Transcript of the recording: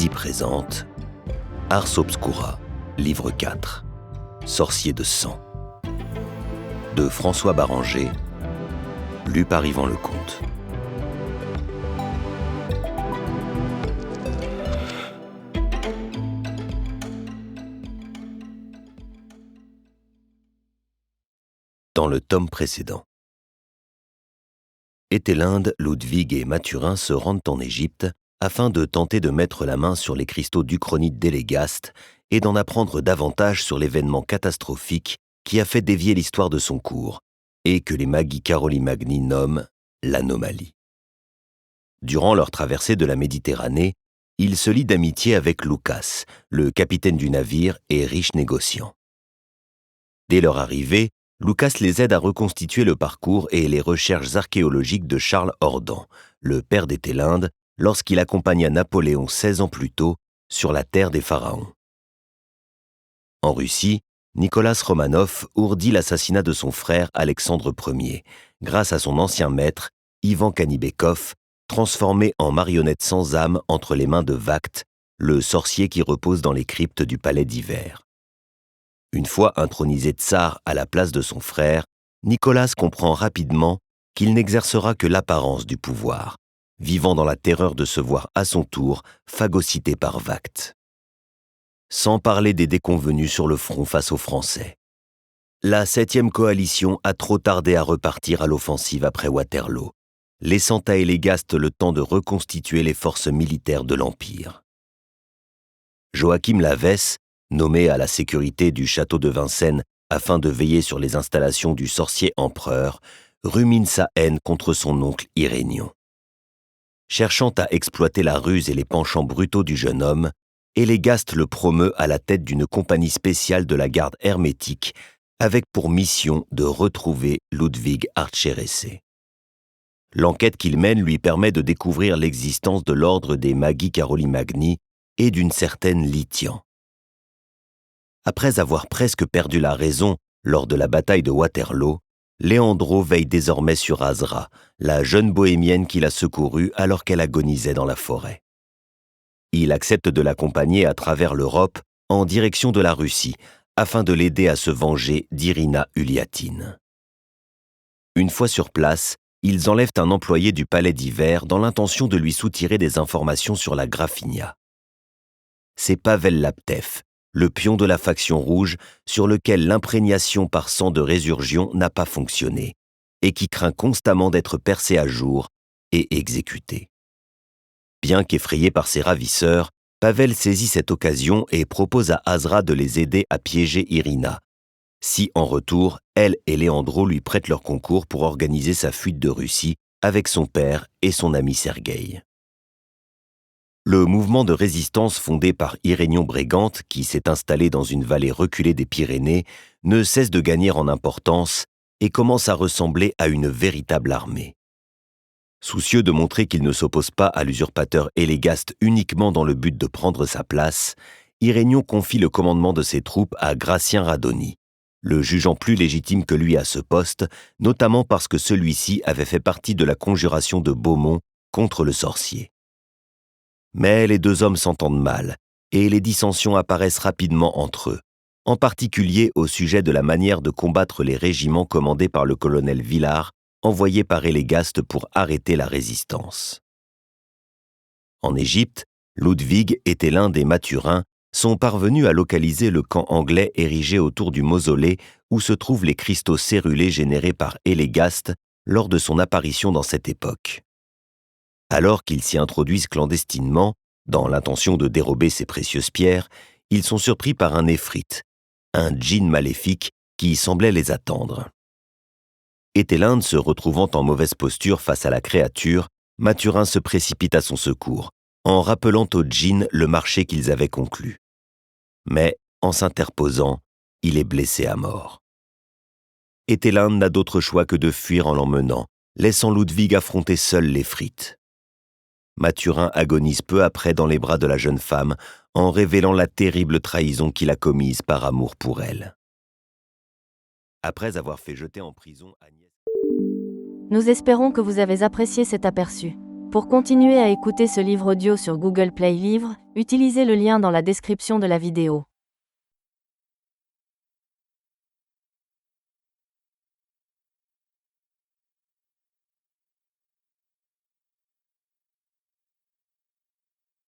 Poésie présente Ars Obscura, livre 4, Sorcier de sang, de François Baranger, lu par Yvan Lecomte. Dans le tome précédent. Ételinde, Ludwig et Mathurin se rendent en Égypte afin de tenter de mettre la main sur les cristaux d'Uchronite d'Élégast et d'en apprendre davantage sur l'événement catastrophique qui a fait dévier l'histoire de son cours et que les Magi Carolimagni nomment l'anomalie. Durant leur traversée de la Méditerranée, ils se lient d'amitié avec Loukas, le capitaine du navire et riche négociant. Dès leur arrivée, Loukas les aide à reconstituer le parcours et les recherches archéologiques de Charles Ordan, le père d'Ételinde, lorsqu'il accompagna Napoléon 16 ans plus tôt sur la terre des pharaons. En Russie, Nicolas Romanov ourdit l'assassinat de son frère Alexandre Ier, grâce à son ancien maître, Ivan Kanibekov, transformé en marionnette sans âme entre les mains de Vakht, le sorcier qui repose dans les cryptes du palais d'hiver. Une fois intronisé tsar à la place de son frère, Nicolas comprend rapidement qu'il n'exercera que l'apparence du pouvoir, vivant dans la terreur de se voir à son tour phagocyté par Vakht. Sans parler des déconvenus sur le front face aux Français. La 7e coalition a trop tardé à repartir à l'offensive après Waterloo, laissant à Élégast le temps de reconstituer les forces militaires de l'Empire. Joachim Lavesse, nommé à la sécurité du château de Vincennes afin de veiller sur les installations du sorcier empereur, rumine sa haine contre son oncle Irénion. Cherchant à exploiter la ruse et les penchants brutaux du jeune homme, Élégast le promeut à la tête d'une compagnie spéciale de la garde hermétique avec pour mission de retrouver Ludwig Artschéressé. L'enquête qu'il mène lui permet de découvrir l'existence de l'ordre des Magi Carolimagni et d'une certaine Lithian. Après avoir presque perdu la raison lors de la bataille de Waterloo, Léandro veille désormais sur Azra, la jeune bohémienne qu'il a secourue alors qu'elle agonisait dans la forêt. Il accepte de l'accompagner à travers l'Europe en direction de la Russie, afin de l'aider à se venger d'Irina Uliatine. Une fois sur place, ils enlèvent un employé du palais d'hiver dans l'intention de lui soutirer des informations sur la Graffinia. C'est Pavel Laptev, le pion de la faction rouge sur lequel l'imprégnation par sang de résurgion n'a pas fonctionné et qui craint constamment d'être percé à jour et exécuté. Bien qu'effrayé par ses ravisseurs, Pavel saisit cette occasion et propose à Azra de les aider à piéger Irina, si en retour, elle et Léandro lui prêtent leur concours pour organiser sa fuite de Russie avec son père et son ami Sergueï. Le mouvement de résistance fondé par Irénion Brégante, qui s'est installé dans une vallée reculée des Pyrénées, ne cesse de gagner en importance et commence à ressembler à une véritable armée. Soucieux de montrer qu'il ne s'oppose pas à l'usurpateur Élégast uniquement dans le but de prendre sa place, Irénion confie le commandement de ses troupes à Gratien Radoni, le jugeant plus légitime que lui à ce poste, notamment parce que celui-ci avait fait partie de la conjuration de Beaumont contre le sorcier. Mais les deux hommes s'entendent mal, et les dissensions apparaissent rapidement entre eux, en particulier au sujet de la manière de combattre les régiments commandés par le colonel Villars, envoyé par Élégast pour arrêter la résistance. En Égypte, Ludwig, Ételinde et Mathurin sont parvenus à localiser le camp anglais érigé autour du mausolée où se trouvent les cristaux cérulés générés par Élégast lors de son apparition dans cette époque. Alors qu'ils s'y introduisent clandestinement, dans l'intention de dérober ces précieuses pierres, ils sont surpris par un Éphrit, un djinn maléfique qui semblait les attendre. Ételinde se retrouvant en mauvaise posture face à la créature, Mathurin se précipite à son secours, en rappelant au djinn le marché qu'ils avaient conclu. Mais, en s'interposant, il est blessé à mort. Ételinde n'a d'autre choix que de fuir en l'emmenant, laissant Ludwig affronter seul l'Éphrit. Mathurin agonise peu après dans les bras de la jeune femme en révélant la terrible trahison qu'il a commise par amour pour elle. Après avoir fait jeter en prison Agnès... Nous espérons que vous avez apprécié cet aperçu. Pour continuer à écouter ce livre audio sur Google Play Livres, utilisez le lien dans la description de la vidéo.